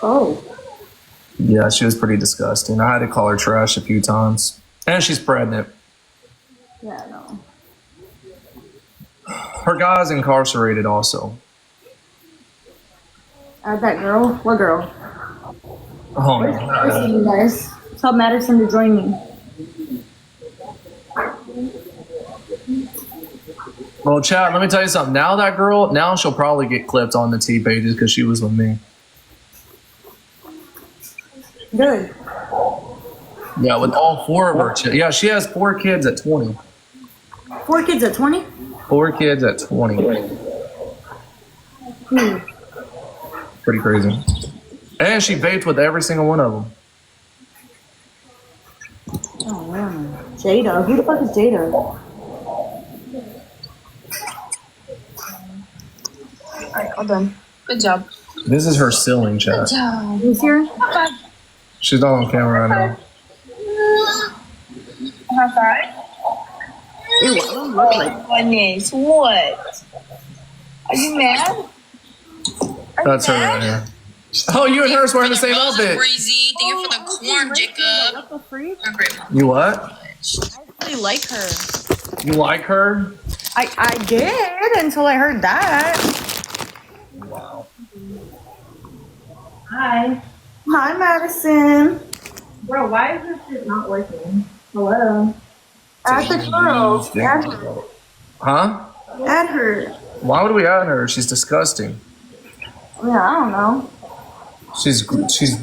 Oh. Yeah, she was pretty disgusting. I had to call her trash a few times. And she's pregnant. Yeah, no. Her guy's incarcerated also. That girl? What girl? Oh, Where's Madison, you guys? Tell Madison to join me. well, Chad, let me tell you something. Now she'll probably get clipped on the T pages because she was with me. Good. Yeah, with all four of her. Yeah, she has 4 kids at 20. 4 kids at 20? 4 kids at 20. Pretty crazy. And she vaped with every single one of them. Oh, man. Jada. Who the fuck is Jada? Alright, all done. Good job. This is her ceiling, Chad. Who's here? She's not on camera right now. High five. Ew, I don't look like. Goodness, what? Are you mad? That's her right here. Oh, you and her is wearing the same outfit. Breezy. Thank you for the corn, Jacob. What the freak? You what? I really like her. You like her? I did until I heard that. Wow. Hi. Hi, Madison. Bro, why is this shit not working? Hello. Add the girl. Add her. Huh? Add her. Why would we add her? She's disgusting. Yeah, I don't know. She's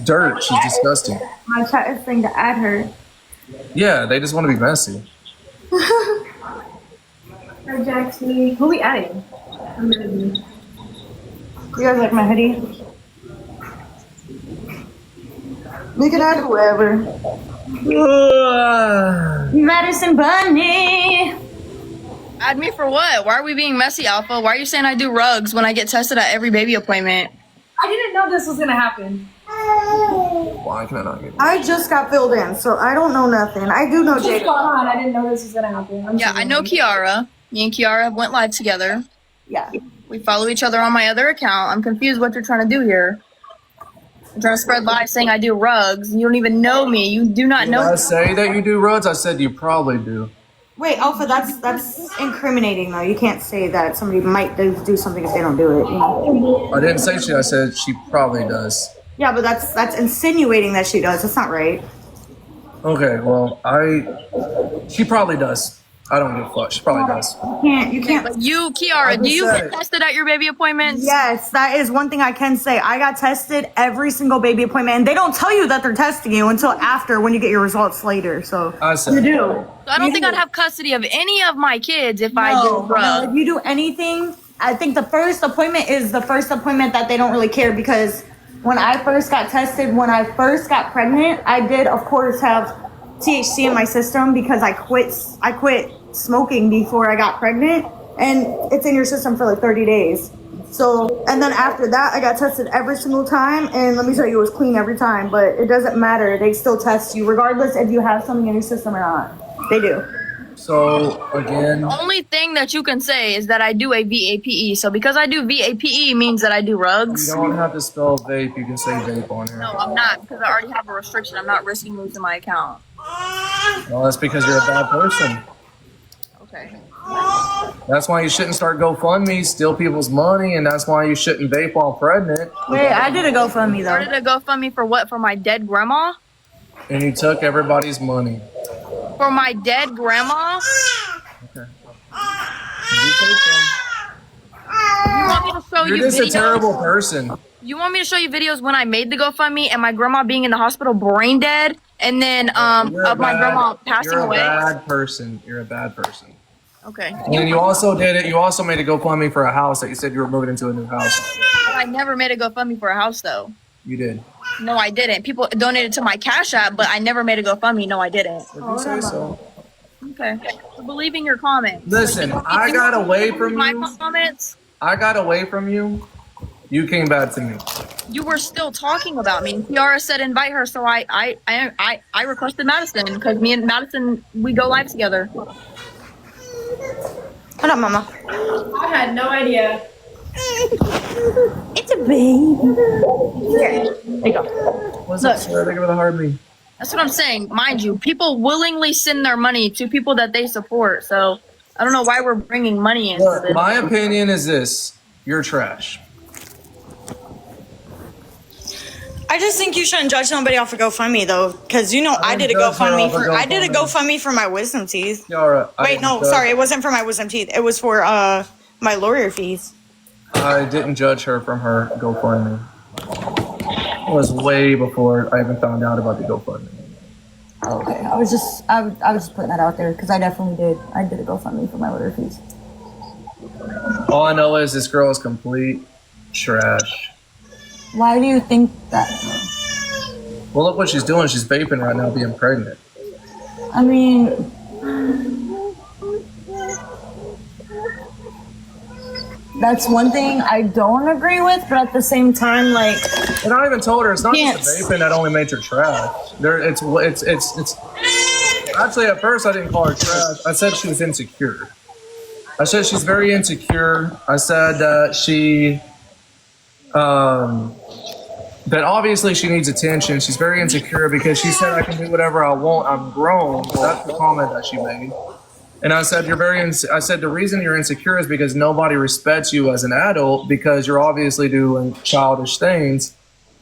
dirt. She's disgusting. My chat is saying to add her. Yeah, they just want to be messy. Hi, Jaxie. Who we adding? You guys like my hoodie? We can add whoever. Madison Bunny. Add me for what? Why are we being messy, Alpha? Why are you saying I do rugs when I get tested at every baby appointment? I didn't know this was gonna happen. Why can I not get I just got filled in, so I don't know nothing. I do know What's going Jada. on? I didn't know this was gonna happen. Yeah, I know Kiara. Me and Kiara went live together. Yeah. We follow each other on my other account. I'm confused what you're trying to do here. I'm trying to spread lies saying I do rugs. You don't even know me. You do not Did know I me. say that you do rugs? I said you probably do. Wait, Alpha, that's incriminating though. You can't say that somebody might do something if they don't do it. You know? I didn't say she. I said she probably does. Yeah, but that's insinuating that she does. That's not right. Okay, well, she probably does. I don't give a fuck. She probably does. You can't. But you, Kiara, do you get tested at your baby appointments? Yes, that is one thing I can say. I got tested every single baby appointment, and they don't tell you that they're testing you until after when you get your results later. So I said you do. So I don't think I'd have custody of any of my kids if I do No, rugs. if you do anything, I think the first appointment is the first appointment that they don't really care because when I first got tested, when I first got pregnant, I did of course have THC in my system because I quit smoking before I got pregnant, and it's in your system for like 30 days. So, and then after that, I got tested every single time, and let me tell you, it was clean every time, but it doesn't matter. They still test you regardless if you have something in your system or not. They do. so. Again, The only thing that you can say is that I do a VAPE. So because I do VAPE means that I do you rugs. don't have to spell vape. You can say vape on here. No, I'm not because I already have a restriction. I'm not risking losing my account. Well, that's because you're a bad person. Okay. That's why you shouldn't start GoFundMe, steal people's money, and that's why you shouldn't vape while pregnant. Wait, I did a GoFundMe Started though. a GoFundMe for what? For my dead grandma? And you took everybody's money. For my dead grandma? Okay. You take them. You want me to show You're you just a videos? terrible person. You want me to show you videos when I made the GoFundMe and my grandma being in the hospital brain dead and then You're a of my grandma passing away? You're a bad person. You're a bad person. Okay. And then you also did it. You also made a GoFundMe for a house that you said you were moving into a new house. I never made a GoFundMe for a house though. You did. No, I didn't. People donated to my Cash App, but I never made a GoFundMe. No, I didn't. If you say so. Okay. So believe in your comments. Listen, I got away from My you. comments. I got away from you. You came back to me. You were still talking about me. Kiara said invite her, so I requested Madison because me and Madison we go live together. Hold up, Mama. I had no idea. It's a baby. Here, there you go. What's up, Look. sir? Thank you for the hard me. That's what I'm saying. Mind you, people willingly send their money to people that they support. So I don't know why we're bringing money into Look, this. my opinion is this: you're trash. I just think you shouldn't judge somebody off of GoFundMe though, because you know I did a didn't judge her GoFundMe off of for GoFundMe. for my wisdom teeth. Kiara, Wait, no, sorry, it wasn't for my wisdom teeth. It was for my lawyer fees. I didn't judge her from her GoFundMe. It was way before I even found out about the GoFundMe. Okay, I was just putting that out there because I definitely did. I did a GoFundMe for my lawyer fees. All I know is this girl is complete trash. Why do you think that? Well, look what she's doing. She's vaping right now, being pregnant. I mean, that's one thing I don't agree with, but at the same time, like, And I even told her it's not just Yes. the vaping that only made her trash. It's. Actually, at first I didn't call her trash. I said she was insecure. I said she's very insecure. I said that that obviously she needs attention. She's very insecure because she said I can do whatever I want. I'm grown. That's the comment that she made. And I said I said the reason you're insecure is because nobody respects you as an adult because you're obviously doing childish things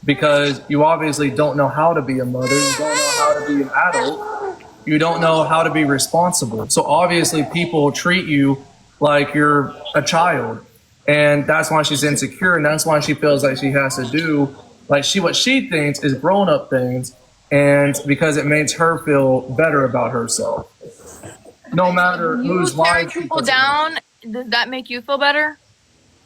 because you obviously don't know how to be a mother. You don't know how to be an adult. You don't know how to be responsible. So obviously people treat you like you're a child. And that's why she's insecure, and that's why she feels like she has to do what she thinks is grown up things, and because it makes her feel better about herself. No matter You whose tearing life she people puts in. down, does that make you feel better?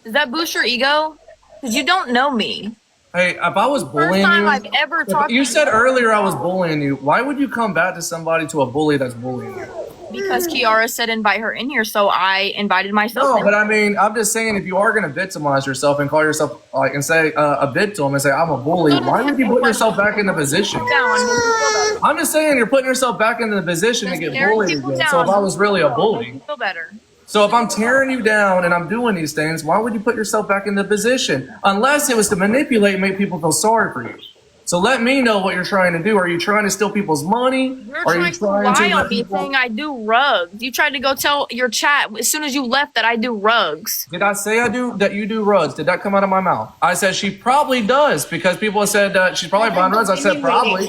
Does that boost your ego? Because you don't know me. Hey, if I was First bullying time you, I've ever talked you to said earlier I was bullying you. Why would you come back to somebody to a bully that's bullying you? because Kiara said invite her in here, so I invited myself No, in. but I mean, I'm just saying, if you are going to victimize yourself and call yourself and say a victim and say I'm a bully, why would you put yourself back in the position? Down, make you feel better. I'm just saying you're putting yourself back in the position to get Tearing bullied people again. So if I was really a make bully, you feel better. so if I'm tearing you down and I'm doing these things, why would you put yourself back in the position? Unless it was to manipulate and make people feel sorry for you. So let me know what you're trying to do. Are you trying to steal people's money? You're Are trying you to lie let on me people- saying I do rugs. You tried to go tell your chat as soon as you left that I do rugs. Did I say that you do rugs? Did that come out of my mouth? I said she probably does because people have said that she's probably buying rugs. I said probably.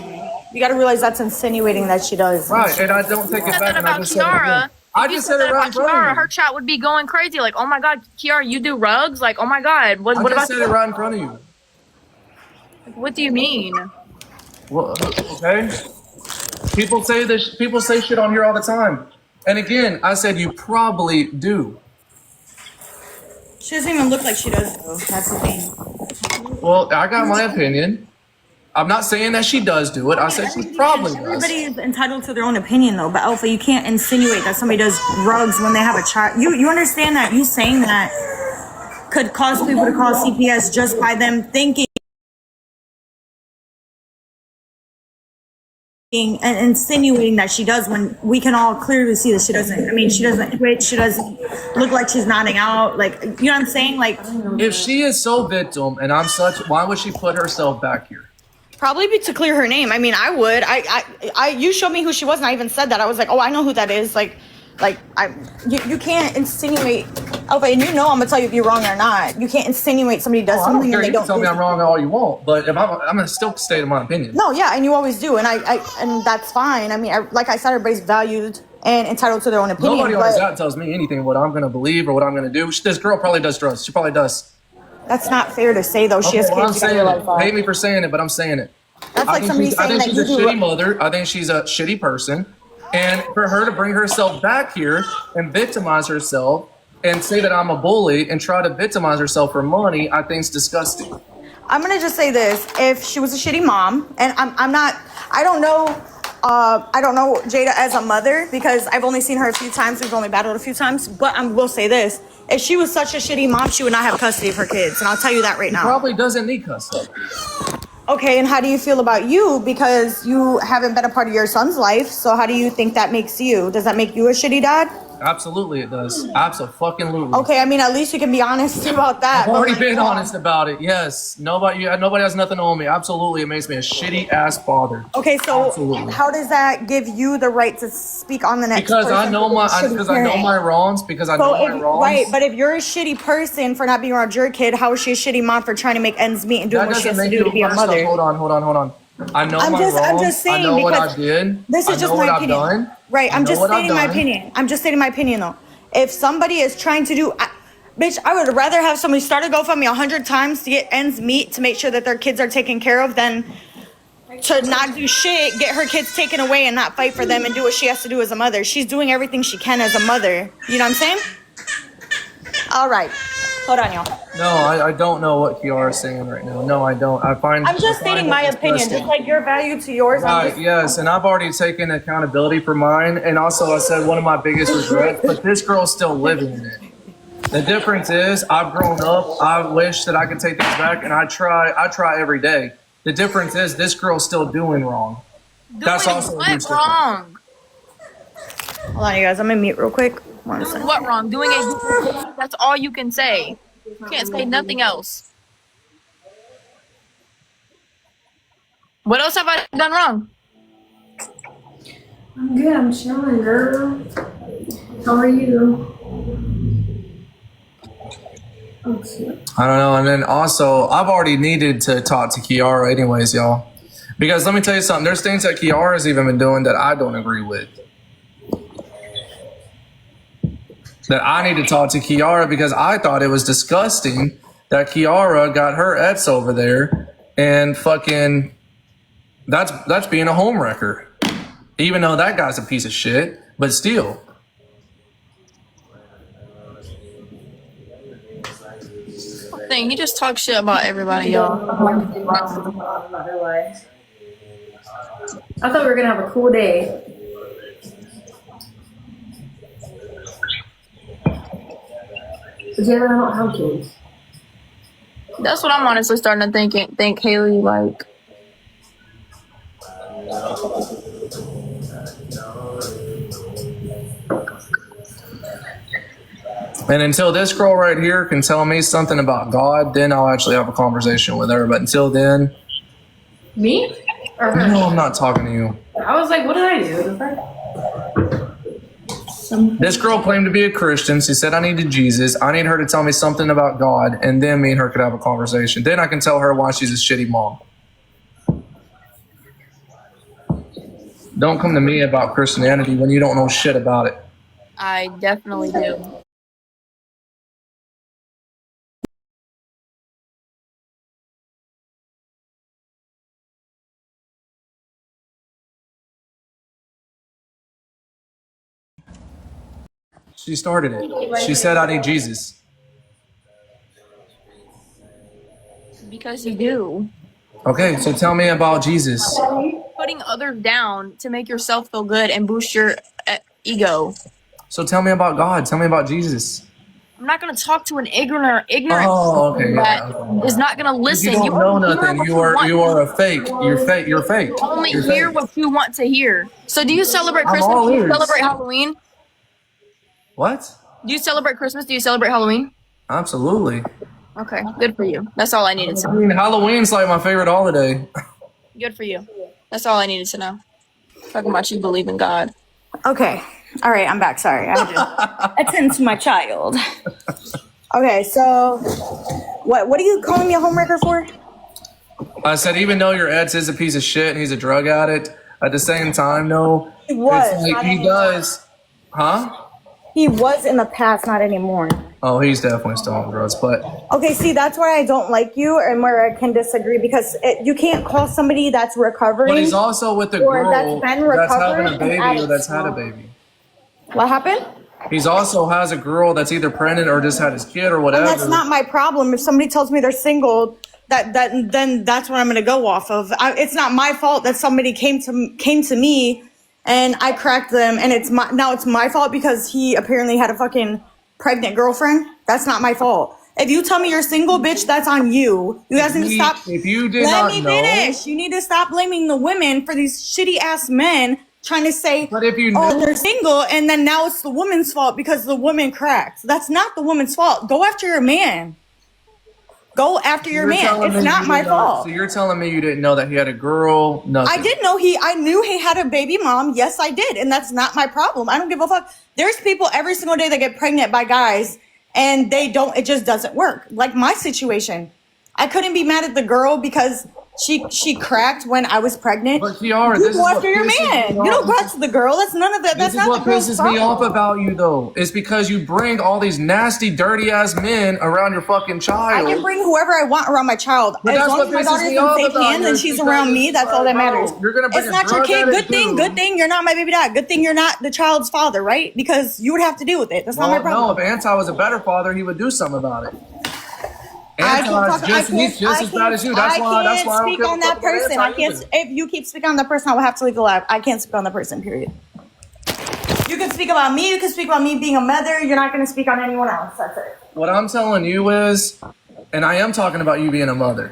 You got to realize that's insinuating that she does. Right, and I don't take You it said back. that And I about just said it again. Kiara. I If you just said said it that right in about front Kiara, of her you. chat would be going crazy. Like, oh my God, Kiara, you do rugs? Like, oh my God, what I about just said it right in front of you. What do you mean? Well, okay. People say this. People say shit on here all the time. And again, I said you probably do. She doesn't even look like she does, though. That's the thing. Well, I got my opinion. I'm not saying that she does do it. I said she probably does. Everybody is entitled to their own opinion, though. But Alpha, you can't insinuate that somebody does rugs when they have a child. You understand that you saying that could cause people to call CPS just by them thinking and insinuating that she does when we can all clearly see that she doesn't. I mean, she doesn't twitch. She doesn't look like she's nodding out. Like, you know what I'm saying? Like, If she is so victim and I'm such, why would she put herself back here? probably to clear her name. I mean, I would. You showed me who she was, and I even said that. I was like, oh, I know who that is. You can't insinuate. Okay, and you know I'm gonna tell you if you're wrong or not. You can't insinuate somebody does I don't something care. and they You can don't. tell me do I'm wrong all you want, but if I'm gonna still state my opinion. No, yeah, and you always do, and and that's fine. I mean, like I said, everybody's valued and entitled to their own opinion. Nobody on but this app tells me anything what I'm gonna believe or what I'm gonna do. This girl probably does drugs. She probably does. that's not fair to say, though. She Okay, has well, I'm kids together saying like it. that. Hate me for saying it, but I'm saying it. That's like somebody I saying think that she's you a do. shitty mother. I think she's a shitty person. And for her to bring herself back here and victimize herself and say that I'm a bully and try to victimize herself for money, I think is disgusting. I'm gonna just say this: if she was a shitty mom, and I'm not, I don't know Jada as a mother because I've only seen her a few times. We've only battled a few times, but I will say this: if she was such a shitty mom, she would not have custody of her kids, and I'll tell you that right now. Probably doesn't need custody. Okay, and how do you feel about you? Because you haven't been a part of your son's life, so how do you think that makes you? Does that make you a shitty dad? Absolutely, it does. Absolutely. Okay, I mean, at least you can be honest about that. I've but already like, been honest about it. Yes. Nobody has nothing on me. Absolutely, it makes me a shitty ass father. Okay, so Absolutely. how does that give you the right to speak on the next Because person? I know my wrongs. Because I know my wrongs. Right, but if you're a shitty person for not being around your kid, how is she a shitty mom for trying to make ends meet and doing That what she doesn't has to make do you to be a first off, mother? hold on. I know my wrongs. I'm just saying I know what because I did. this is I just know my what opinion. I've done. Right, I I'm know just what I've stating my done. opinion. I'm just stating my opinion though. If somebody is trying to do, bitch, I would rather have somebody start a GoFundMe 100 times to get ends meet to make sure that their kids are taken care of than to not do shit, get her kids taken away and not fight for them and do what she has to do as a mother. She's doing everything she can as a mother. You know what I'm saying? All right. Hold on, y'all. No, I don't know what Kiara's saying right now. No, I don't. I'm just stating my opinion, just like your value to yours. Right, yes, and I've already taken accountability for mine, and also I said one of my biggest regrets, but this girl's still living in it. The difference is I've grown up, I wish that I could take things back, and I try every day. The difference is this girl's still doing wrong. That's also a huge difference. wrong? Hold on, you guys. I'm gonna mute real quick. One Doing second. what wrong? Doing a that's all you can say. You can't say nothing else. What else have I done wrong? I'm good. I'm chilling, girl. How are you? Okay. I don't know, and then also I've already needed to talk to Kiara anyways, y'all. Because let me tell you something, there's things that Kiara's even been doing that I don't agree with. That I need to talk to Kiara because I thought it was disgusting that Kiara got her ex over there and fucking that's being a homewrecker. Even though that guy's a piece of shit, but still. Thing he just talks shit about everybody, y'all. I thought we were gonna have a cool day. But yeah, I don't have kids. That's what I'm honestly starting to think Haley like. And until this girl right here can tell me something about God, then I'll actually have a conversation with her. But until then, Me? Or her? no, I'm not talking to you. I was like, what did I do? This girl claimed to be a Christian. She said I needed Jesus. I need her to tell me something about God, and then me and her could have a conversation. Then I can tell her why she's a shitty mom. Don't come to me about Christianity when you don't know shit about it. I definitely do. She started it. She said I need Jesus. Because you do. Okay, so tell me about Jesus. Putting others down to make yourself feel good and boost your ego. So tell me about God. Tell me about Jesus. I'm not gonna talk to an ignorant Oh, okay, that yeah. is not gonna listen. You don't know only hear nothing. what You want. are a fake. You're fake. You're fake. You only You're hear fake. what you want to hear. So do you celebrate Christmas? all Do you ears. celebrate Halloween? What? Do you celebrate Christmas? Do you celebrate Halloween? Absolutely. Okay, good for you. That's all I needed to I know. mean, Halloween's like my favorite holiday. Good for you. That's all I needed to know. Talking about you believe in God. Okay. All right, I'm back. Sorry. I had to attend to my child. Okay, so what are you calling me a homewrecker for? I said, even though your ex is a piece of shit and he's a drug addict, at the same time, no, He was. it's like not he anymore. does. Huh? He was in the past, not anymore. Oh, he's definitely still on drugs, but Okay, see, that's why I don't like you and where I can disagree because you can't call somebody that's recovering. but he's also with a Or girl that's been that's recovering having a and baby addicts or that's had a now. baby. What happened? He's also has a girl that's either pregnant or just had his kid or whatever. And that's not my problem. If somebody tells me they're single, then that's what I'm going to go off of. It's not my fault that somebody came to me and I cracked them, and it's my fault because he apparently had a fucking pregnant girlfriend. That's not my fault. If you tell me you're single, bitch, that's on you. You guys need to stop. If you did Let not me know, finish. You need to stop blaming the women for these shitty ass men trying to say, But if you oh, knew- they're single, and then now it's the woman's fault because the woman cracked. That's not the woman's fault. Go after your man. Go after your man. It's not my fault. So you're telling me you didn't know that he had a girl? Nothing. I did know I knew he had a baby mom. Yes, I did. And that's not my problem. I don't give a fuck. There's people every single day that get pregnant by guys and it just doesn't work. Like my situation. I couldn't be mad at the girl because she cracked when I was pregnant. But Kiara, you this is go what after your pisses man. me You don't off. go after the girl. That's none of that. That's This is not what the girl's pisses me off problem. about you, though. It's because you bring all these nasty, dirty ass men around your fucking I child. can bring whoever I want around my child. But As that's long what as my pisses daughter's me in off safe about hands you and is she's because around me, that's all that matters. You're gonna bring It's a not your drug kid. addict Good thing. too. Good thing you're not my baby dad. Good thing you're not the child's father, right? Because you would have to deal with it. That's not my Well, problem. no, if Anti was a better father, he would do something about it. I can't Anti's talk- just, I he's just as bad as you. That's why I don't speak give a on fuck that about person. I Anti can't. either. If you keep speaking on that person, I will have to leave the lab. I can't speak on the person. Period. You can speak about me. You can speak about me being a mother. You're not going to speak on anyone else. That's it. What I'm telling you is, and I am talking about you being a mother.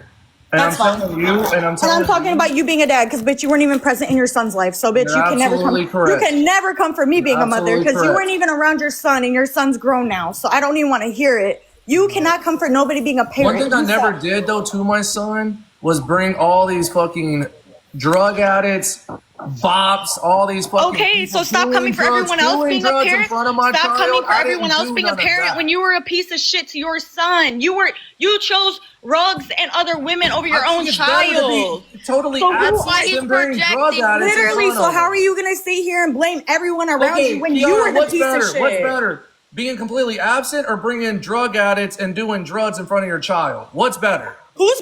And That's I'm fine. telling you, and I'm And telling I'm talking you, about you being a dad, because bitch, you weren't even present in your son's life. So bitch, You're you can never come. absolutely correct. You can never come for me being a mother, absolutely because you correct. weren't even around your son, and your son's grown now. So I don't even want to hear it. You cannot come for nobody being a parent. One thing I You never suck. did though to my son was bring all these fucking drug addicts, bops, all these fucking. Okay, people so stop doing coming for drugs, everyone else doing being a drugs in parent. front of my Stop child. coming for I everyone didn't else do being a none of parent that. when you were a piece of shit to your son. You chose rugs and other women over your I own think it's better to child. be totally So who- absent why he's than bring drug projecting? addicts in Literally. front So of how them. are you gonna sit here and blame everyone around Okay, you when Kiara, you were the what's piece better? of shit? What's better? Being completely absent or bringing drug addicts and doing drugs in front of your child? What's better? Who's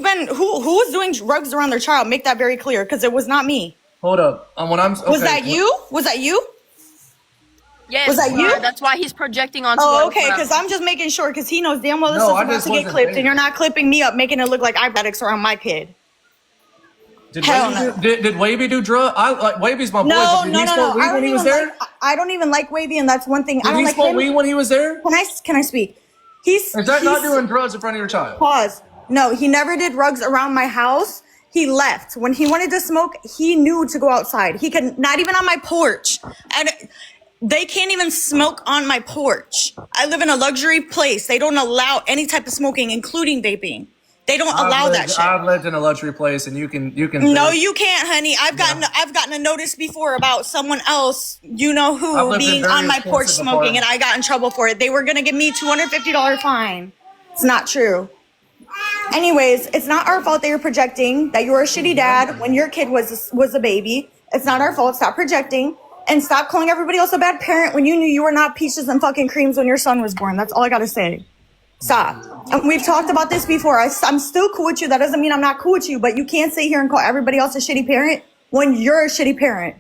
doing drugs around their child? Make that very clear, because it was not me. Hold up. When I'm okay, Was that you? Was that you? Yes, Was that you? That's why he's projecting onto Oh, us. okay, because I'm just making sure, because he knows damn well this No, is I about just to get wasn't clipped, there. and you're not clipping me up, making it look like I'm addicts around my kid. Did Hell Wavy no. did Wavy do drug? I like Wavy's my boy. No, but did no, he no, smoke no. weed when he was there? I don't even like Wavy, and that's one thing. I Did don't he like smoke him. weed when he was there? Can I speak? Is that not doing drugs in front of your child? Pause. No, he never did rugs around my house. He left. When he wanted to smoke, he knew to go outside. He could not even on my porch. And they can't even smoke on my porch. I live in a luxury place. They don't allow any type of smoking, including vaping. They don't allow that shit. I've lived in a luxury place, and you can. No, you can't, honey. I've gotten a notice before about someone else, you know I've who, lived in being very on my porch expensive smoking, and apartments. I got in trouble for it. They were gonna give me $250 fine. It's not true. Anyways, it's not our fault that you're projecting that you're a shitty dad when your kid was a baby. It's not our fault. Stop projecting and stop calling everybody else a bad parent when you knew you were not peaches and fucking creams when your son was born. That's all I gotta say. Stop. And we've talked about this before. I'm still cool with you. That doesn't mean I'm not cool with you, but you can't sit here and call everybody else a shitty parent when you're a shitty parent.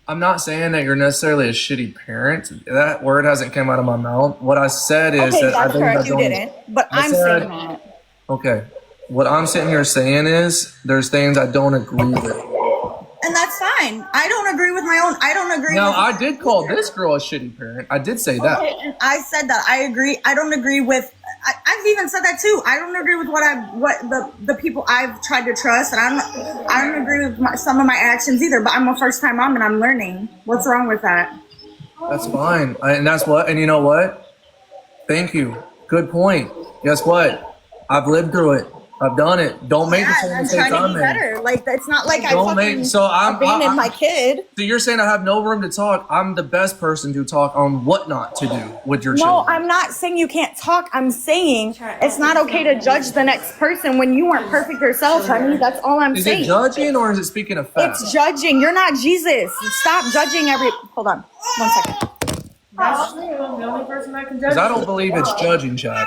I'm not saying that you're necessarily a shitty parent. That word hasn't come out of my mouth. What I said is Okay, that I that's think correct. I You don't- didn't. But I I'm said- saying that. Okay. What I'm sitting here saying is there's things I don't agree with. And that's fine. I don't agree with my own. I don't agree Now, with I did call this girl a shitty parent. I did say that. Okay, and I said that. I agree. I don't agree with. I've even said that too. I don't agree with what the people I've tried to trust, and I don't agree with some of my actions either. But I'm a first time mom, and I'm learning. What's wrong with that? That's fine. And that's what, and you know what? Thank you. Good point. Guess what? I've lived through it. I've done it. Don't make the Yeah, same I'm mistakes trying to I be made. better. Like it's not like I Don't fucking make- so abandoned my kid. So you're saying I have no room to talk. I'm the best person to talk on what not to do with your No, children. I'm not saying you can't talk. I'm saying it's not okay to judge the next person when you weren't perfect yourself, honey. That's all I'm Is saying. it judging or is it speaking of facts? It's judging. You're not Jesus. Stop judging Hold on. 1 second. That's true. The only person that can judge. Because I don't believe it's judging, Chad.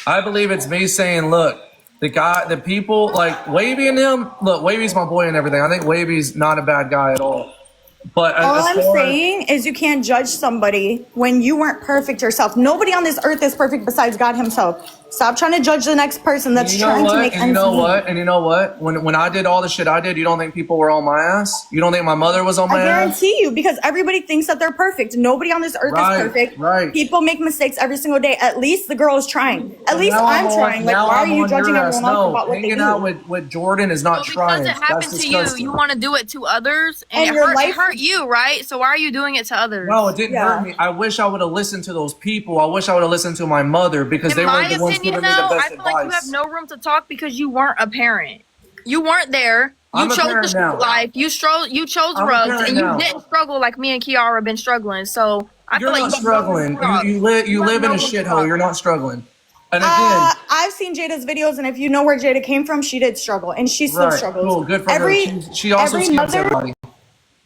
I believe it's me saying, look, the people, like Wavy and him, look, Wavy's my boy and everything. I think Wavy's not a bad guy at all. But All as I'm far as- saying is you can't judge somebody when you weren't perfect yourself. Nobody on this earth is perfect besides God himself. Stop trying to judge the next person that's trying to make ends meet. And you know what? When I did all the shit I did, you don't think people were on my ass? You don't think my mother was on my ass? I guarantee you, because everybody thinks that they're perfect. Nobody on this earth is perfect. Right. People make mistakes every single day. At least the girl is trying. At least I'm trying. Like, why are you judging everyone else about what they do? Hanging out with Jordan is not trying. Because it happened to you, you want to do it to others, and it hurt you, right? So why are you doing it to others? No, it didn't hurt me. I wish I would have listened to those people. I wish I would have listened to my mother, because they were the ones giving me the best advice. I feel like you have no room to talk because you weren't a parent. You weren't there. You chose the life. You chose rugs, and you didn't struggle like me and Kiara have been struggling. So I feel like you're not struggling. You live in a shithole. You're not struggling. And again, I've seen Jada's videos, and if you know where Jada came from, she did struggle, and she still struggles. Cool, good for her. She also scams everybody.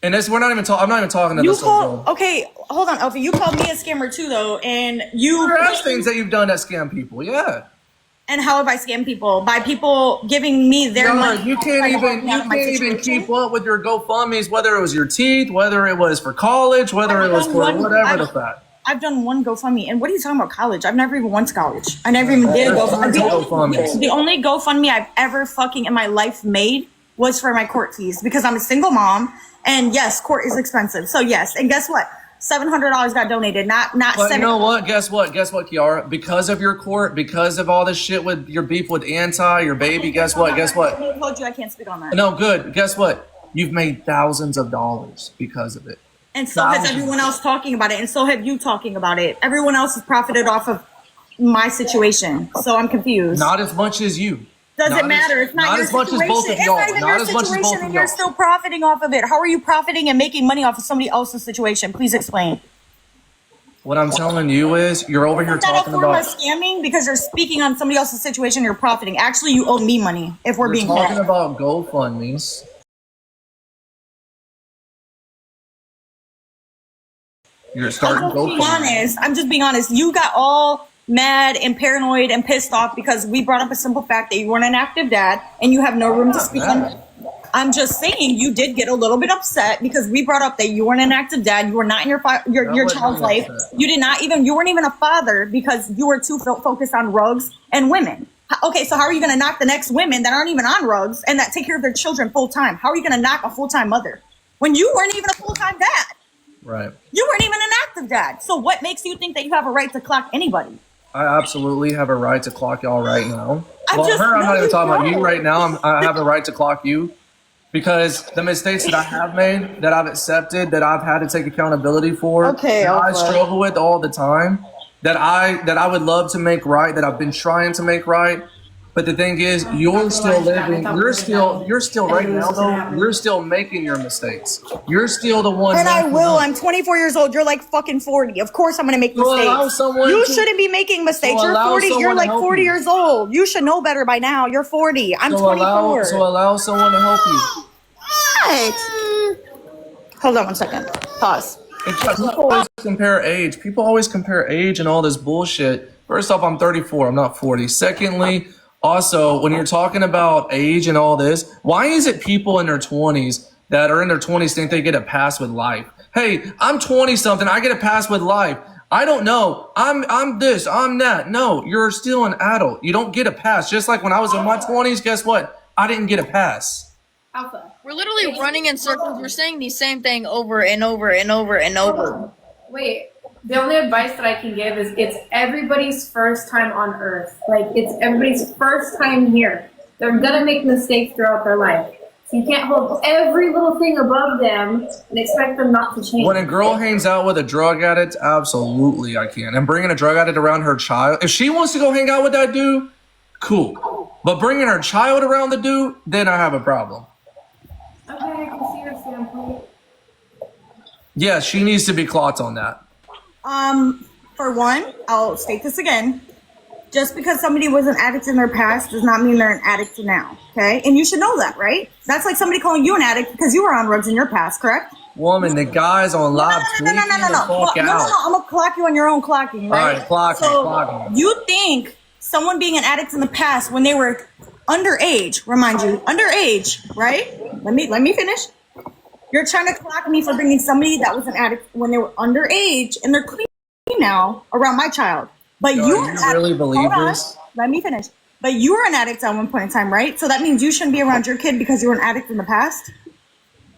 And this, we're not even talking. I'm not even talking to this girl. Okay, hold on, Alfie. You called me a scammer too, though, and there are things that you've done that scam people. Yeah. And how have I scammed people? By people giving me their money. You can't even keep up with your GoFundMe's, whether it was your teeth, whether it was for college, whether it was for whatever the fact. I've done one GoFundMe. And what are you talking about college? I've never even went to college. I never even did a GoFundMe. The only GoFundMe I've ever fucking in my life made was for my court fees, because I'm a single mom. And yes, court is expensive. So yes. And guess what? $700 got donated, not but $700. You know what? Guess what, Kiara? Because of your court, because of all this shit with your beef with your baby, guess what? I told you I can't speak on that. No, good. Guess what? You've made thousands of dollars because of it. And so has everyone else talking about it, and so have you talking about it. Everyone else has profited off of my situation. So I'm confused. Not as much as you. Doesn't matter. It's not your situation. Not as much as both of y'all. It's not even your situation, and you're still profiting off of it. How are you profiting and making money off of somebody else's situation? Please explain. What I'm telling you is, you're over here talking about scamming because you're speaking on somebody else's situation. You're profiting. Actually, you owe me money. If we're being talking about GoFundMe's. You're starting GoFundMe. I'm just being honest. You got all mad and paranoid and pissed off because we brought up a simple fact that you weren't an active dad and you have no room to speak on. I'm just saying you did get a little bit upset because we brought up that you weren't an active dad. You were not in your child's life. You weren't even a father because you were too focused on rugs and women. Okay, so how are you going to knock the next women that aren't even on rugs and that take care of their children full time? How are you going to knock a full-time mother when you weren't even a full-time dad? Right. You weren't even an active dad. So what makes you think that you have a right to clock anybody? I absolutely have a right to clock y'all right now. I'm not even talking about you right now. I have a right to clock you because the mistakes that I have made, that I've accepted, that I've had to take accountability for, that I struggle with all the time, that I would love to make right, that I've been trying to make right. But the thing is, you're still living. You're still right now though. You're still making your mistakes. You're still the one. And I will. I'm 24 years old. You're like fucking 40. Of course, I'm gonna make mistakes. You shouldn't be making mistakes. You're 40. You're like 40 years old. You should know better by now. You're 40. I'm 24. So allow someone to help you. What? Hold on one second. Pause. People always compare age. People always compare age and all this bullshit. First off, I'm 34. I'm not 40. Secondly. Also, when you're talking about age and all this, why is it people in their 20s that are in their 20s think they get a pass with life? Hey, I'm 20 something. I get a pass with life. I don't know. I'm this, I'm that. No, you're still an adult. You don't get a pass. Just like when I was in my 20s, guess what? I didn't get a pass. Alpha. We're literally running in circles. We're saying the same thing over and over and over and over. Wait. The only advice that I can give is it's everybody's first time on Earth. Like, it's everybody's first time here. They're going to make mistakes throughout their life. So you can't hold every little thing above them and expect them not to change. When a girl hangs out with a drug addict, absolutely I can. And bringing a drug addict around her child, if she wants to go hang out with that dude, cool. But bringing her child around the dude, then I have a problem. Okay, I can see your standpoint. Yeah, she needs to be clocked on that. For one, I'll state this again. Just because somebody was an addict in their past does not mean they're an addict now, okay? And you should know that, right? That's like somebody calling you an addict because you were on drugs in your past, correct? Woman, the guy's on live tweeting the fuck out. No, I'm gonna clock you on your own clocking, right? All right, clock me. You think someone being an addict in the past when they were underage, remind you, underage, right? Let me finish. You're trying to clock me for bringing somebody that was an addict when they were underage and they're clean now around my child. But you really believe this? Let me finish. But you were an addict at one point in time, right? So that means you shouldn't be around your kid because you were an addict in the past?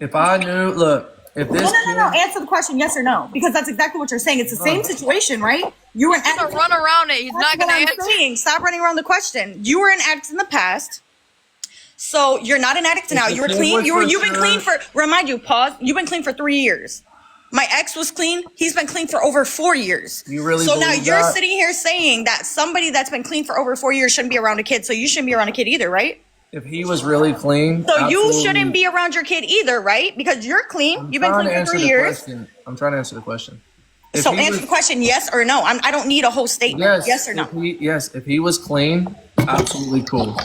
If I knew, look, if this No. Answer the question, yes or no. Because that's exactly what you're saying. It's the same situation, right? You were an He's addict. gonna run around it. He's not gonna answer. Stop running around the question. You were an addict in the past. So you're not an addict now. You were clean. You've been clean for, remind you, pause. You've been clean for 3 years. My ex was clean. He's been clean for over 4 years. You really So now believe you're that? sitting here saying that somebody that's been clean for over 4 years shouldn't be around a kid. So you shouldn't be around a kid either, right? If he was really clean, So you shouldn't be around your kid either, right? Because you're clean. You've been clean for 3 years. I'm trying to answer the question. So answer the question, yes or no. I don't need a whole statement. Yes or no. If he was clean, absolutely cool.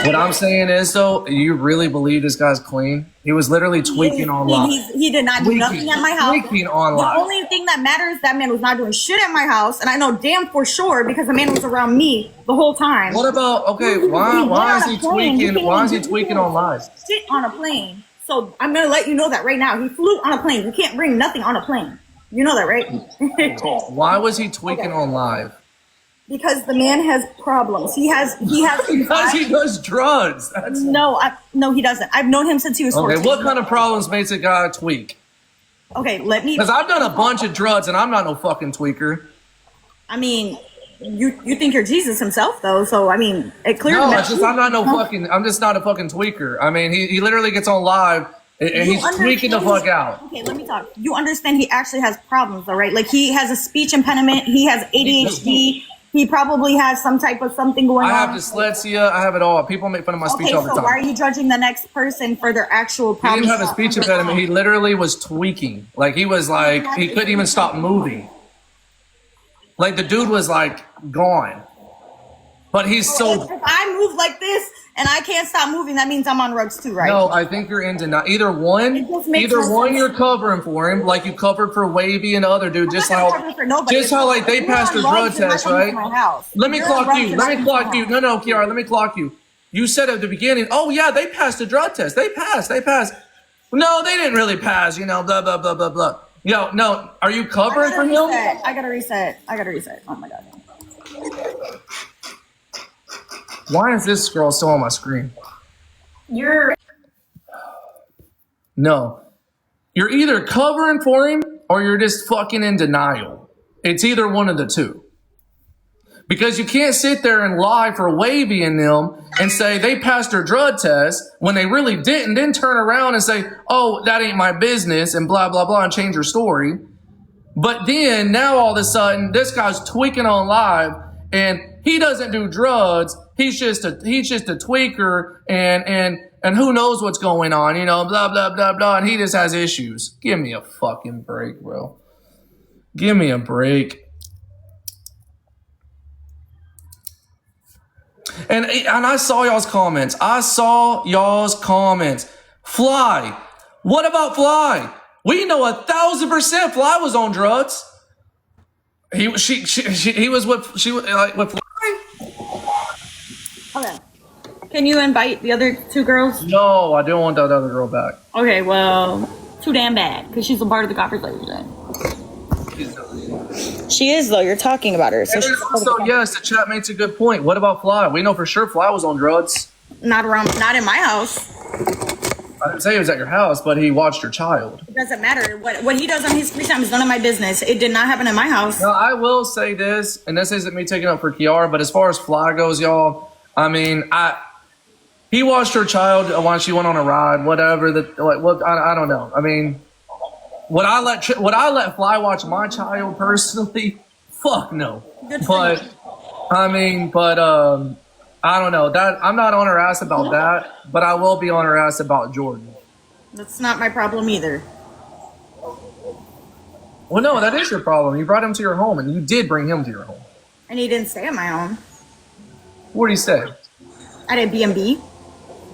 What I'm saying is, though, you really believe this guy's clean? He was literally tweaking online. He did not do nothing at my house. Tweaking online. The only thing that matters, that man was not doing shit at my house, and I know damn for sure because the man was around me the whole time. What about, okay, why is he tweaking? Why is he tweaking online? Shit on a plane. So I'm gonna let you know that right now. He flew on a plane. You can't bring nothing on a plane. You know that, right? Why was he tweaking on live? Because the man has problems. He has. Because he does drugs. No, he doesn't. I've known him since he was 14. Okay, what kind of problems makes a guy tweak? Okay, let me. Because I've done a bunch of drugs and I'm not no fucking tweaker. I mean, you think you're Jesus himself though, so I mean, it clearly. No, I'm just not a fucking tweaker. I mean, he literally gets on live and he's tweaking the fuck out. Okay, let me talk. You understand he actually has problems though, right? Like he has a speech impediment. He has ADHD. He probably has some type of something going on. I have dyslexia. I have it all. People make fun of my speech all the time. So why are you judging the next person for their actual problems? He didn't have a speech impediment. He literally was tweaking. Like he was like, he couldn't even stop moving. Like the dude was like gone. But he's so. If I move like this and I can't stop moving, that means I'm on drugs too, right? No, I think you're in denial. Either one, you're covering for him, like you covered for Wavy and the other dude, just how like they passed their drug test, right? Let me clock you. No, Kiara, let me clock you. You said at the beginning, oh yeah, they passed the drug test. They passed. No, they didn't really pass, blah, blah, blah, blah, blah. Yo, no, are you covering for him? I gotta reset. Oh my God. Why is this girl still on my screen? No. You're either covering for him or you're just fucking in denial. It's either one of the two. Because you can't sit there and lie for Wavy and them and say they passed their drug test when they really didn't, then turn around and say, oh, that ain't my business and blah, blah, blah, and change your story. But then now all of a sudden this guy's tweaking on live and he doesn't do drugs. He's just a tweaker and who knows what's going on, blah, blah, blah, blah. And he just has issues. Give me a fucking break, bro. Give me a break. And I saw y'all's comments. Fly. What about Fly? We know 1,000% Fly was on drugs. He was with Fly. Okay. Can you invite the other two girls? No, I don't want that other girl back. Okay, well, too damn bad because she's a part of the conversation. She is though. You're talking about her. So yes, the chat makes a good point. What about Fly? We know for sure Fly was on drugs. Not in my house. I didn't say he was at your house, but he watched your child. It doesn't matter. What he does on his free time is none of my business. It did not happen in my house. Now, I will say this, and this isn't me taking up for Kiara, but as far as Fly goes, y'all, I mean, he watched her child while she went on a ride, whatever. I don't know. I mean, would I let Fly watch my child personally? Fuck no. But I don't know. That I'm not on her ass about that, but I will be on her ass about Jordan. That's not my problem either. Well, no, that is your problem. You brought him to your home, and you did bring him to your home. And he didn't stay at my home. What did he say? At a B&B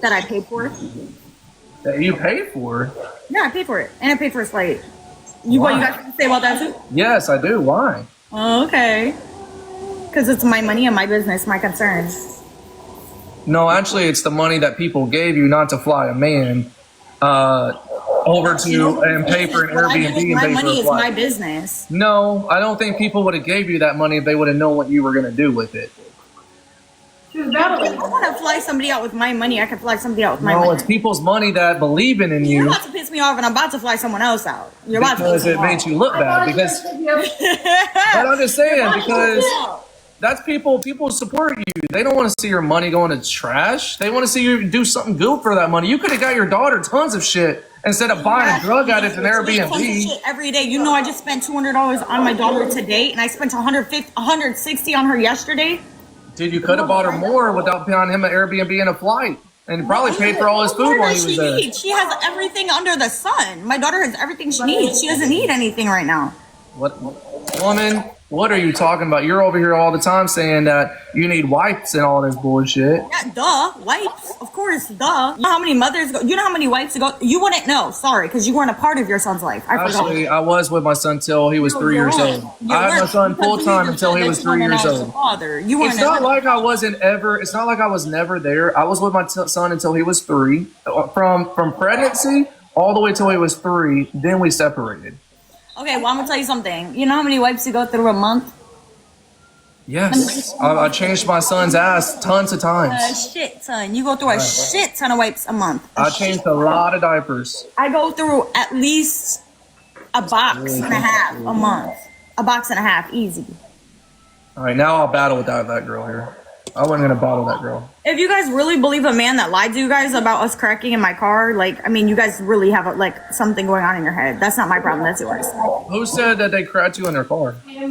that I paid for. That you paid for? Yeah, I paid for it. And I paid for his flight. You got to say about that too? Yes, I do. Why? Oh, okay. Because it's my money and my business, my concern. No, actually, it's the money that people gave you not to fly a man over to and pay for an Airbnb and pay for a flight. My money is my business. No, I don't think people would have gave you that money if they would have known what you were going to do with it. She was battling. I want to fly somebody out with my money. I can fly somebody out with my No, money. it's people's money that believing in You're you about to piss me off, and I'm about to fly someone else out. You're about to piss because me it off. makes you look bad. Because, but I'm just saying, because that's people support you. They don't want to see your money going to trash. They want to see you do something good for that money. You could have got your daughter tons of shit instead of buying a drug addict an Airbnb. Every day. You know, I just spent $200 on my daughter today, and I spent $160 on her yesterday. Dude, you could have bought her more without paying him an Airbnb and a flight, and probably paid for all his food while he was there. She has everything under the sun. My daughter has everything she needs. She doesn't need anything right now. What, woman? What are you talking about? You're over here all the time saying that you need wipes and all this bullshit. Yeah, duh. Wipes, of course, duh. You know how many mothers go? You know how many wipes go? You wouldn't know. Sorry, because you weren't a part of your son's life. Actually, I was with my son till he was 3 years old. I had my son full time until he was 3 years old. It's not like I wasn't ever. It's not like I was never there. I was with my son until he was 3. From pregnancy all the way till he was 3. Then we separated. Okay, well, I'm gonna tell you something. You know how many wipes you go through a month? Yes, I changed my son's ass tons of times. A shit ton. You go through a shit ton of wipes a month. I changed a lot of diapers. I go through at least a box and a half a month. A box and a half, easy. All right, now I'll battle with that girl here. I wasn't gonna battle that girl. If you guys really believe a man that lied to you guys about us cracking in my car, like, I mean, you guys really have something going on in your head. That's not my problem. That's yours. Who said that they cracked you in their car? He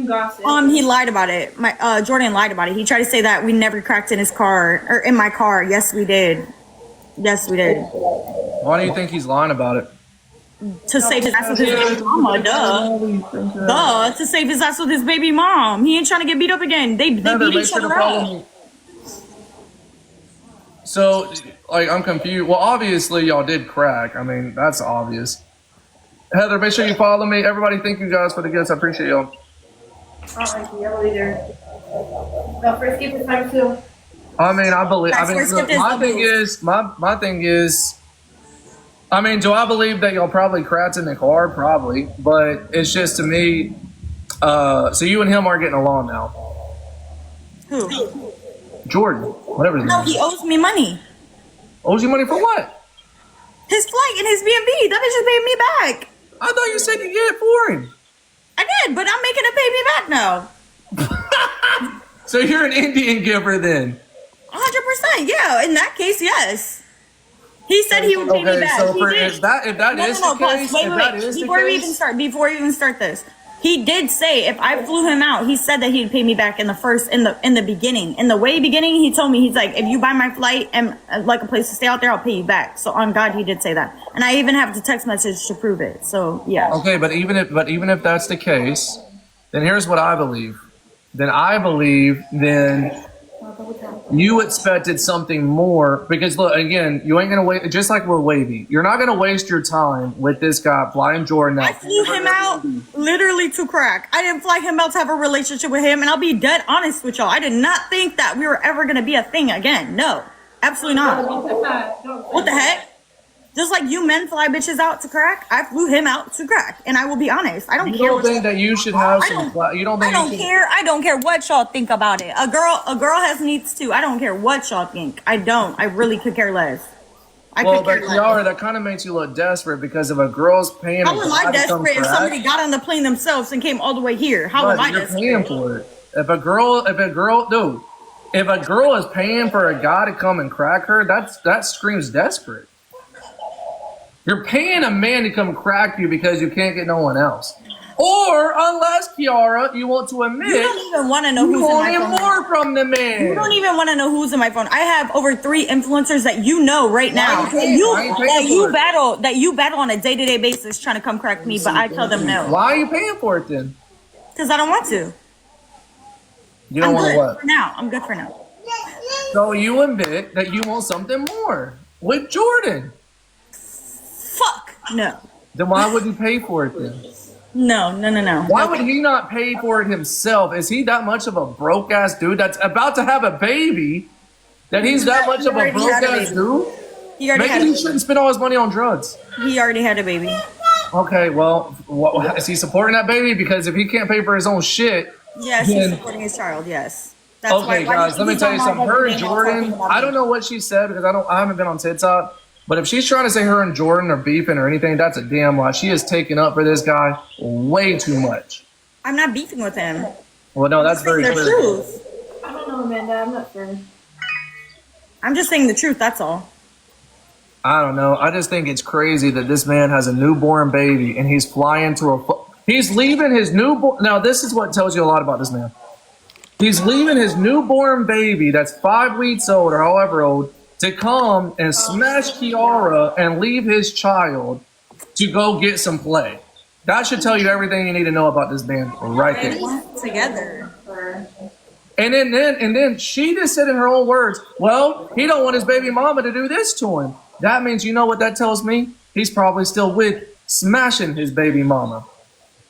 lied about it. Jordan lied about it. He tried to say that we never cracked in his car or in my car. Yes, we did. Yes, we did. Why do you think he's lying about it? To save his ass with his baby mama, duh. To save his ass with his baby mom. He ain't trying to get beat up again. They beat each other up. So, like, I'm confused. Well, obviously, y'all did crack. I mean, that's obvious. Heather, make sure you follow me. Everybody, thank you guys for the gifts. I appreciate y'all. Alright, I'll be there. The first gift is time too. I mean, look, my thing is, I mean, do I believe that y'all probably cracked in the car? Probably. But it's just to me, so you and him are getting along now. Who? Jordan, whatever his name is. He owes me money. Owes you money for what? His flight and his B&B. That bitch just paid me back. I thought you said you get it for him. I did, but I'm making him pay me back now. So you're an Indian giver then? 100%, yeah. In that case, yes. He said he would pay me back. So if that is the case, Before we even start this, he did say if I flew him out, he said that he'd pay me back in the beginning. In the way beginning, he told me, he's like, if you buy my flight and like a place to stay out there, I'll pay you back. So on God, he did say that. And I even have the text message to prove it. So yeah. Okay, but even if that's the case, then here's what I believe. Then you expected something more, because look, again, you ain't gonna wait. Just like with Wavy, you're not gonna waste your time with this guy flying Jordan out. I flew him out literally to crack. I didn't fly him out to have a relationship with him, and I'll be dead honest with y'all. I did not think that we were ever gonna be a thing again. No, absolutely not. What the heck? Just like you men fly bitches out to crack, I flew him out to crack, and I will be honest. I don't care. You don't think that you should have some? You don't think? I don't care. I don't care what y'all think about it. A girl has needs too. I don't care what y'all think. I don't. I really could care less. But Kiara, that kind of makes you look desperate, because if a girl's paying, how am I desperate if somebody got on the plane themselves and came all the way here? How am I desperate? You're paying for it. If a girl is paying for a guy to come and crack her, that screams desperate. You're paying a man to come crack you because you can't get no one else. Or unless, Kiara, you want to admit, you don't even want to know who's in my phone. More from the man. You don't even want to know who's in my phone. I have over 3 influencers that you know right now that you battle on a day-to-day basis trying to come crack me, but I tell them no. Why are you paying for it then? Because I don't want to. You don't want to what? For now, I'm good for now. So you admit that you want something more with Jordan. Fuck no. Then why would he pay for it then? No. Why would he not pay for it himself? Is he that much of a broke ass dude that's about to have a baby? That he's that much of a broke ass dude? Maybe he shouldn't spend all his money on drugs. He already had a baby. Okay, well, is he supporting that baby? Because if he can't pay for his own shit, yes, he's supporting his child. Yes. That's okay, why guys, let me tell you something. Her and Jordan, I don't know. know what she said because I haven't been on TikTok. But if she's trying to say her and Jordan are beefing or anything, that's a damn lie. She is taking up for this guy way too much. I'm not beefing with him. Well, no, that's very the clear. truth. I don't know, Amanda. I'm not sure. I'm just saying the truth. That's all. I don't know. I just think it's crazy that this man has a newborn baby and he's flying to he's leaving his newborn. Now, this is what tells you a lot about this man. He's leaving his newborn baby that's 5 weeks old or however old to come and smash Kiara and leave his child to go get some play. That should tell you everything you need to know about this man right there. Together. And then she just said in her own words, well, he don't want his baby mama to do this to him. That means, you know what that tells me? He's probably still with smashing his baby mama.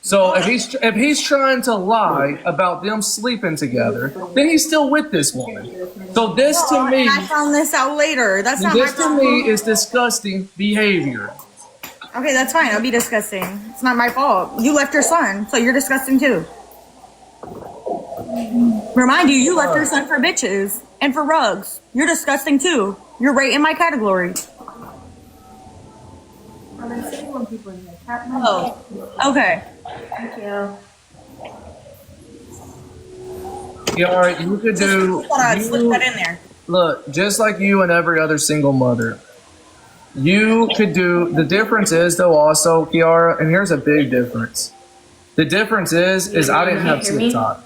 So if he's trying to lie about them sleeping together, then he's still with this woman. So this to me, I found this out later. That's not this my to me is disgusting behavior. Okay, that's fine. I'll be disgusting. It's not my fault. You left your son, so you're disgusting too. Remind you, you left your son for bitches and for rugs. You're disgusting too. You're right in my category. I've been sitting on people in here. Oh, okay. Thank you. Yeah, you could do. Slip that in there. Look, just like you and every other single mother, you could do. The difference is, though, also, Kiara, and here's a big difference. The difference is I didn't have TikTok.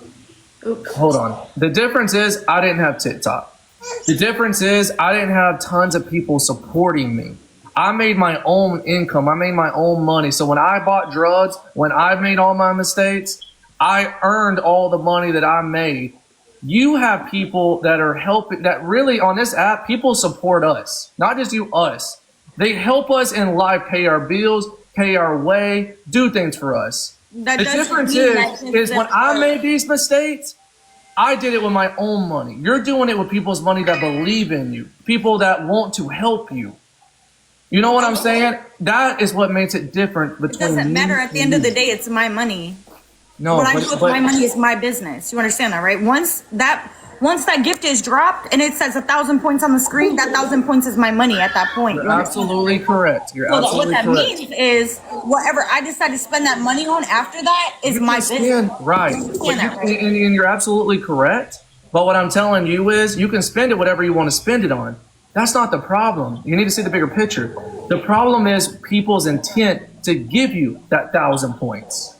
Oops. Hold on. The difference is I didn't have TikTok. The difference is I didn't have tons of people supporting me. I made my own income. I made my own money. So when I bought drugs, when I made all my mistakes, I earned all the money that I made. You have people that are helping, that really on this app, people support us, not just you, us. They help us in life, pay our bills, pay our way, do things for us. The difference is when I made these mistakes, I did it with my own money. You're doing it with people's money that believe in you, people that want to help you. You know what I'm saying? That is what makes it different between. It doesn't matter. At the end of the day, it's my money. No, what I do with my money is my business. You understand that, right? Once that gift is dropped and it says 1,000 points on the screen, that 1,000 points is my money at that point. You're absolutely correct. You're so absolutely correct. What that means is whatever I decide to spend that money on after that is my business. Right. And you're absolutely correct. But what I'm telling you is you can spend it whatever you want to spend it on. That's not the problem. You need to see the bigger picture. The problem is people's intent to give you that 1,000 points.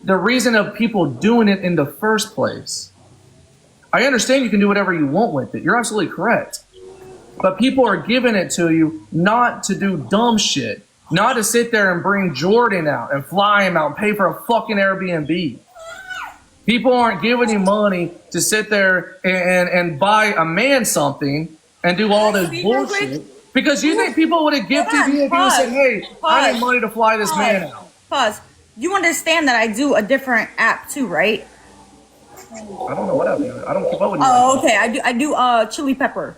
The reason of people doing it in the first place. I understand you can do whatever you want with it. You're absolutely correct. But people are giving it to you not to do dumb shit. Not to sit there and bring Jordan out and fly him out and pay for a fucking Airbnb. People aren't giving you money to sit there and buy a man something and do all this bullshit. Because you think people would have gifted you if you said, hey, I need money to fly this man out. Pause. You understand that I do a different app too, right? I don't know what I do. I don't keep up with you. Oh, okay. I do chili pepper.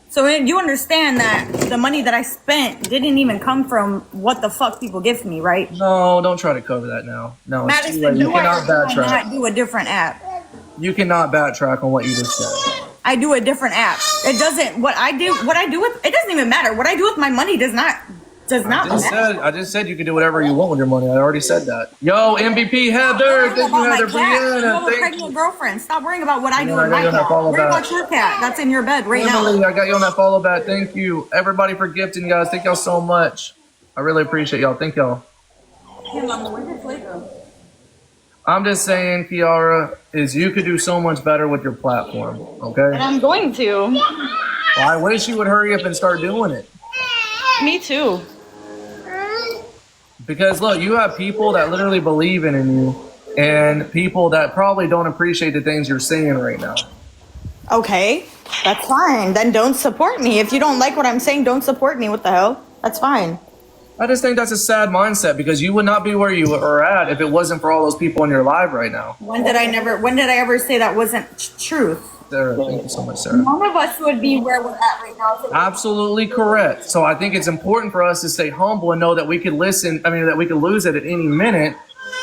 So you understand that the money that I spent didn't even come from what the fuck people give me, right? No, don't try to cover that now. No, it's too Madison, late. You cannot backtrack. I do a different app. You cannot backtrack on what you just said. I do a different app. It doesn't. What I do with it doesn't even matter. What I do with my money does not matter. I just said you can do whatever you want with your money. I already said that. Yo, MVP Heather. Thank you, Heather. You have a pregnant girlfriend. Stop worrying about what I do with my cat. Worry about your cat. That's in your bed right Emily, now. I got you on that follow back. Thank you, everybody, for gifting, guys. Thank y'all so much. I really appreciate y'all. Thank y'all. I'm just saying, Kiara, is you could do so much better with your platform, okay? And I'm going to. Well, I wish you would hurry up and start doing it. Me too. Because look, you have people that literally believe in you and people that probably don't appreciate the things you're saying right now. Okay, that's fine. Then don't support me. If you don't like what I'm saying, don't support me. What the hell? That's fine. I just think that's a sad mindset because you would not be where you are at if it wasn't for all those people in your life right now. When did I ever say that wasn't truth? Sarah, thank you so much, Sarah. None of us would be where we're at right now. Absolutely correct. So I think it's important for us to stay humble and know that we could that we could lose it at any minute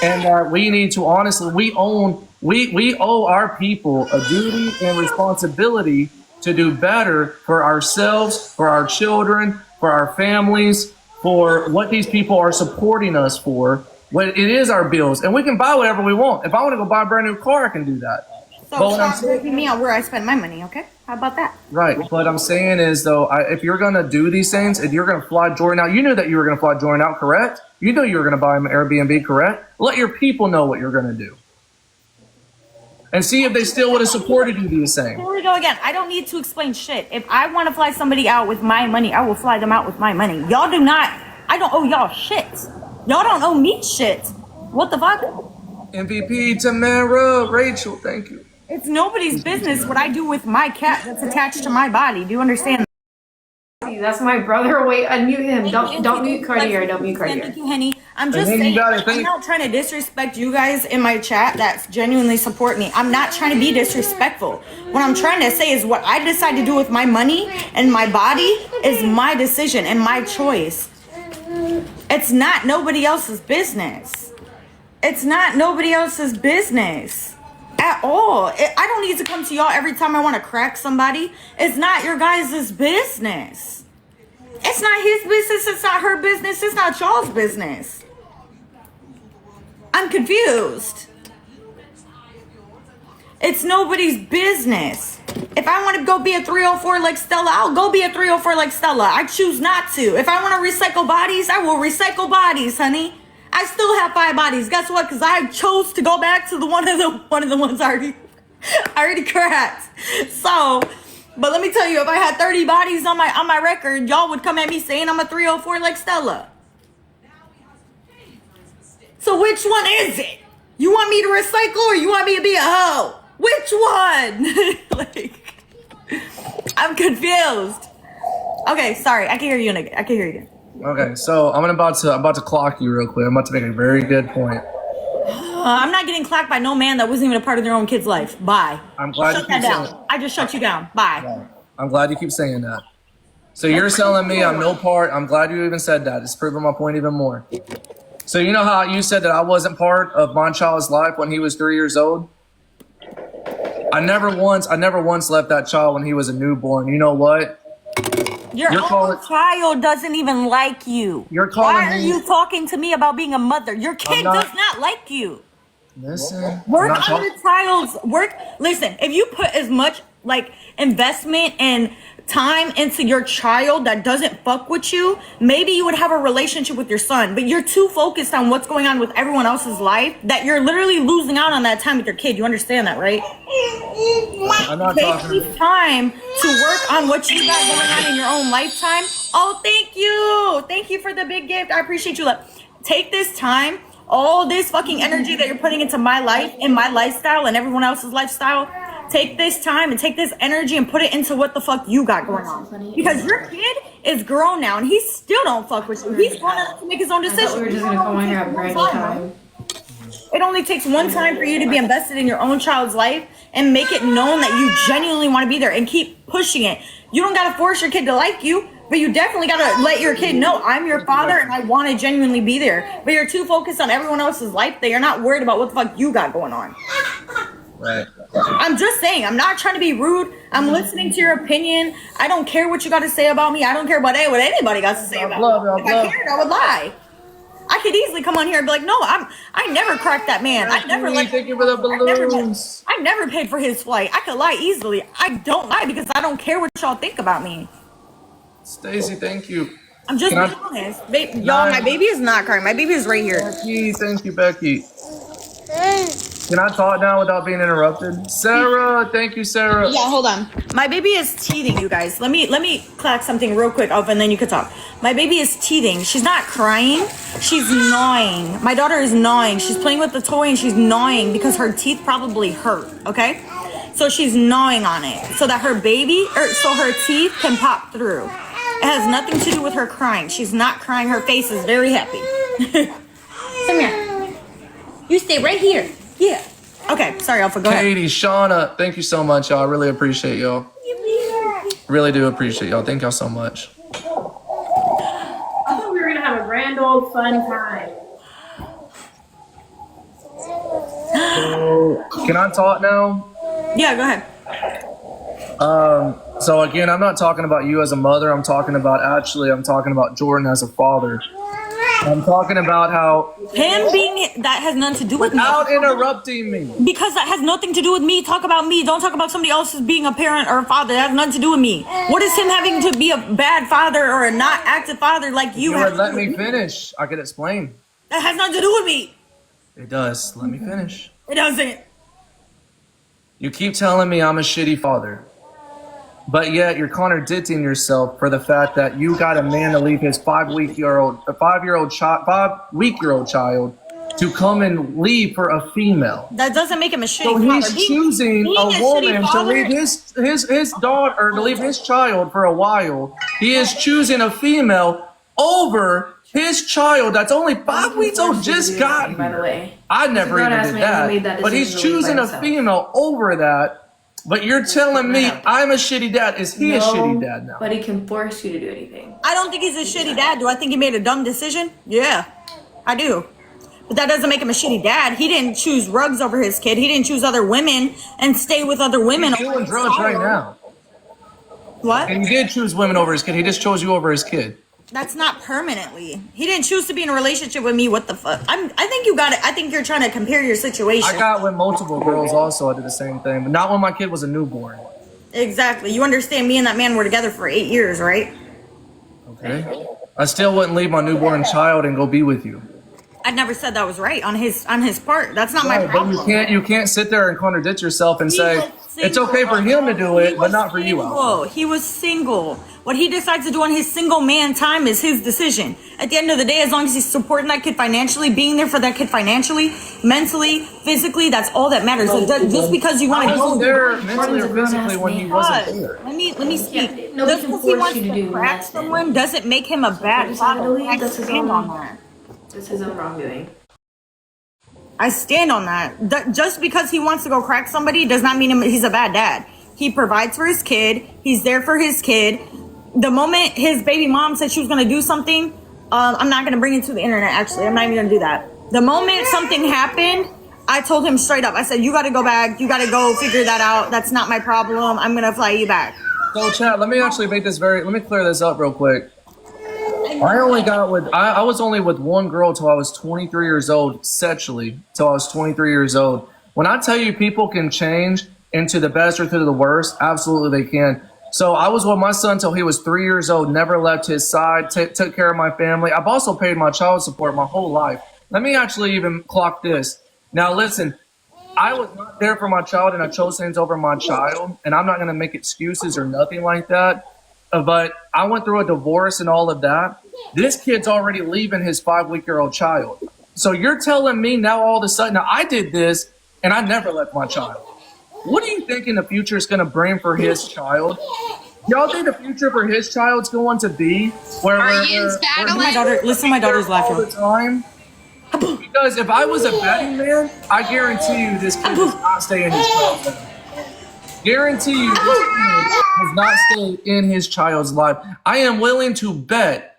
and we need to honestly, we owe our people a duty and responsibility to do better for ourselves, for our children, for our families, for what these people are supporting us for. What it is our bills, and we can buy whatever we want. If I want to go buy a brand new car, I can do that. So stop taking me out where I spend my money, okay? How about that? Right. What I'm saying is, though, if you're going to do these things, if you're going to fly Jordan out, you knew that you were going to fly Jordan out, correct? You knew you were going to buy an Airbnb, correct? Let your people know what you're going to do. And see if they still would have supported you the same. Here we go again. I don't need to explain shit. If I want to fly somebody out with my money, I will fly them out with my money. Y'all do not. I don't owe y'all shit. Y'all don't owe me shit. What the fuck? MVP, Tamara, Rachel, thank you. It's nobody's business what I do with my cat that's attached to my body. Do you understand? That's my brother. Wait, unmute him. Don't mute Cartier. Don't mute Cartier. Thank you, Henny. I'm just saying, I'm not trying to disrespect you guys in my chat that genuinely support me. I'm not trying to be disrespectful. What I'm trying to say is what I decide to do with my money and my body is my decision and my choice. It's not nobody else's business. It's not nobody else's business at all. I don't need to come to y'all every time I want to crack somebody. It's not your guys' business. It's not his business. It's not her business. It's not y'all's business. I'm confused. It's nobody's business. If I want to go be a 304 like Stella, I'll go be a 304 like Stella. I choose not to. If I want to recycle bodies, I will recycle bodies, honey. I still have 5 bodies. Guess what? Because I chose to go back to the one of the ones I already cracked. So, but let me tell you, if I had 30 bodies on my record, y'all would come at me saying I'm a 304 like Stella. So which one is it? You want me to recycle or you want me to be a hoe? Which one? Like, I'm confused. Okay, sorry. I can hear you. I can hear you. Okay, so I'm about to clock you real quick. I'm about to make a very good point. I'm not getting clocked by no man that wasn't even a part of their own kid's life. Bye. I'm glad you keep saying it. I just shut you down. Bye. I'm glad you keep saying that. So you're telling me I'm no part. I'm glad you even said that. It's proving my point even more. So you know how you said that I wasn't part of my child's life when he was 3 years old? I never once left that child when he was a newborn. You know what? Your own child doesn't even like you. Why are you talking to me about being a mother? Your kid does not like you. Listen. Work on your child's work. Listen, if you put as much like investment and time into your child that doesn't fuck with you, maybe you would have a relationship with your son. But you're too focused on what's going on with everyone else's life that you're literally losing out on that time with your kid. You understand that, right? I'm not Take time to work on what you got going on in your own lifetime. Oh, thank you. Thank you for the big gift. I appreciate you. Take this time, all this fucking energy that you're putting into my life and my lifestyle and everyone else's lifestyle. Take this time and take this energy and put it into what the fuck you got going on. Because your kid is grown now and he still don't fuck with you. He's grown enough to make his own decisions. We were just gonna come on here and have a great time. It only takes one time for you to be invested in your own child's life and make it known that you genuinely want to be there and keep pushing it. You don't got to force your kid to like you, but you definitely got to let your kid know I'm your father and I want to genuinely be there. But you're too focused on everyone else's life that you're not worried about what the fuck you got going on. Right. I'm just saying, I'm not trying to be rude. I'm listening to your opinion. I don't care what you got to say about me. I don't care about what anybody got to say about me. If I cared, I would lie. I could easily come on here and be like, no, I never cracked that man. I never thank you for the balloons. I never paid for his flight. I could lie easily. I don't lie because I don't care what y'all think about me. Stacy, thank you. I'm just being honest. Y'all, my baby is not crying. My baby is right here. Becky, thank you, Becky. Can I talk now without being interrupted? Sarah, thank you, Sarah. Yeah, hold on. My baby is teething, you guys. Let me clack something real quick off and then you can talk. My baby is teething. She's not crying. She's gnawing. My daughter is gnawing. She's playing with the toy and she's gnawing because her teeth probably hurt, okay? So she's gnawing on it so that her her teeth can pop through. It has nothing to do with her crying. She's not crying. Her face is very happy. Come here. You stay right here. Yeah. Okay. Sorry, Alpha. Go ahead. Katie, Shauna, thank you so much, y'all. I really appreciate y'all. Really do appreciate y'all. Thank y'all so much. I thought we were gonna have a grand old fun time. So, can I talk now? Yeah, go ahead. So again, I'm not talking about you as a mother. I'm talking about Jordan as a father. I'm talking about how Him being that has nothing to do with me. without interrupting me. Because that has nothing to do with me. Talk about me. Don't talk about somebody else as being a parent or a father. That has nothing to do with me. What is him having to be a bad father or a not active father like you You have? would let me finish. I could explain. That has nothing to do with me. It does. Let me finish. It doesn't. You keep telling me I'm a shitty father, but yet you're contradicting yourself for the fact that you got a man to leave his 5-week-old child to come and leave for a female. That doesn't make him a shitty So father. he's choosing being a woman shitty to father- leave his daughter, or to leave his child for a while. He is choosing a female over his child that's only 5 weeks old, just got here. By the way, I never Don't even ask did me how he made that. that But he's decision to leave by choosing a himself. female over that. But you're telling me I'm a shitty dad. Is he a shitty dad now? Nobody can force you to do anything. I don't think he's a shitty dad. Do I think he made a dumb decision? Yeah, I do. But that doesn't make him a shitty dad. He didn't choose rugs over his kid. He didn't choose other women and stay with other women. He's doing drugs right now. What? And he did choose women over his kid. He just chose you over his kid. That's not permanently. He didn't choose to be in a relationship with me. What the fuck? I think you got it. I think you're trying to compare your situation. I got with multiple girls also. I did the same thing, but not when my kid was a newborn. Exactly. You understand? Me and that man were together for 8 years, right? Okay. I still wouldn't leave my newborn child and go be with you. I never said that was right on his part. That's not my Right, but problem. you can't sit there and contradict yourself and say was it's single. okay for him to do He it, but was not for you. single. Alfred. He was single. What he decides to do on his single man time is his decision. At the end of the day, as long as he's supporting that kid financially, being there for that kid financially, mentally, physically, that's all that matters. So just because you want I to wasn't go there mentally or physically when he wasn't there. let me speak. Yeah, nobody Just can because he force wants you to to do crack nothing. someone doesn't make him a bad decided to father. leave, I that's his stand own- on that. It's his own wrongdoing. I stand on that. Just because he wants to go crack somebody does not mean he's a bad dad. He provides for his kid. He's there for his kid. The moment his baby mom said she was going to do something, I'm not going to bring it to the internet, actually. I'm not even going to do that. The moment something happened, I told him straight up. I said, you got to go back. You got to go figure that out. That's not my problem. I'm going to fly you back. So, Chad, let me actually let me clear this up real quick. I was only with one girl till I was 23 years old, sexually, till I was 23 years old. When I tell you people can change into the best or to the worst, absolutely they can. So I was with my son till he was 3 years old, never left his side, took care of my family. I've also paid my child support my whole life. Let me actually even clock this. Now, listen, I was not there for my child and I chose things over my child, and I'm not going to make excuses or nothing like that. But I went through a divorce and all of that. This kid's already leaving his 5-week-old child. So you're telling me now all of a sudden, now I did this and I never left my child. What do you think in the future is going to bring for his child? Y'all think the future for his child's going to be where Are you tagging? Listen to my daughter's all the laughing. time? Because if I was a betting man, I guarantee you this kid does not stay in his child's life. Guarantee you this kid does not stay in his child's life. I am willing to bet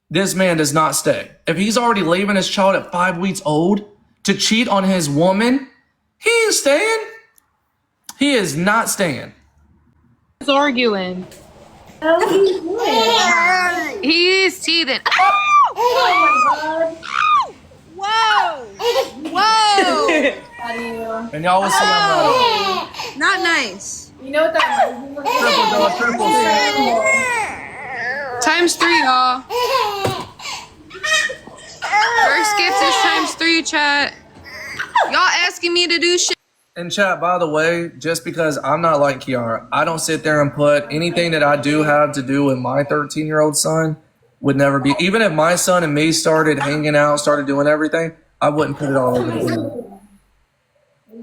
this man does not stay. If he's already leaving his child at 5 weeks old to cheat on his woman, he ain't staying. He is not staying. He's arguing. He's teething. Whoa! Whoa! And y'all will see I'm right. Not nice. You know what that Triple. Times 3, y'all. First gift is times 3, chat. Y'all asking me to do shit. And chat, by the way, just because I'm not like Kiara, I don't sit there and put anything that I do have to do with my 13-year-old son would never be. Even if my son and me started hanging out, started doing everything, I wouldn't put it all over the internet.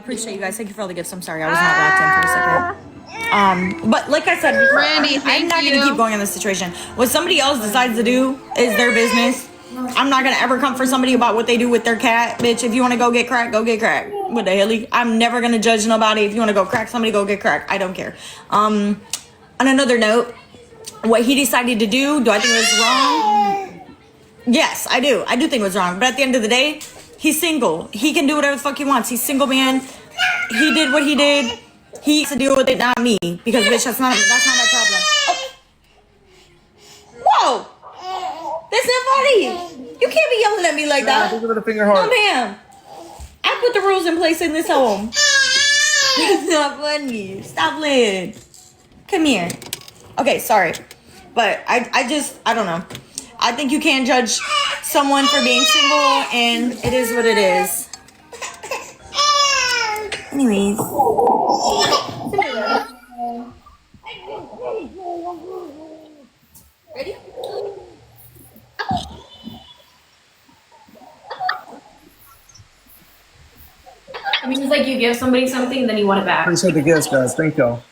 Appreciate you guys. Thank you for all the gifts. I'm sorry. I was not locked in for a second. But like I said before, Randy, I'm thank not going you. to keep going in this situation. What somebody else decides to do is their business. I'm not going to ever come for somebody about what they do with their cat. Bitch, if you want to go get crack, go get crack. What the hell? I'm never going to judge nobody. If you want to go crack somebody, go get crack. I don't care. On another note, what he decided to do I think it was wrong? Yes, I do. I do think it was wrong. But at the end of the day, He's single. He can do whatever the fuck he wants. He's single man. He did what he did. He has to deal with it, not me. Because bitch, that's not my problem. Oh. Whoa! That's not funny. You can't be yelling at me like that. Give it a finger heart. No, ma'am. I put the rules in place in this home. That's not funny. Stop, Lynn. Come here. Okay, sorry. But I don't know. I think you can't judge someone for being single, and it is what it is. Anyways. Ready? I mean, it's like you give somebody something, then you want it back. Appreciate the gifts, guys. Thank y'all.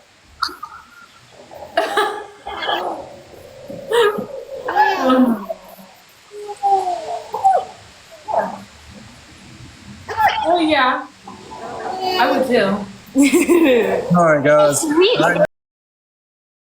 Oh yeah, I would too. All right, guys.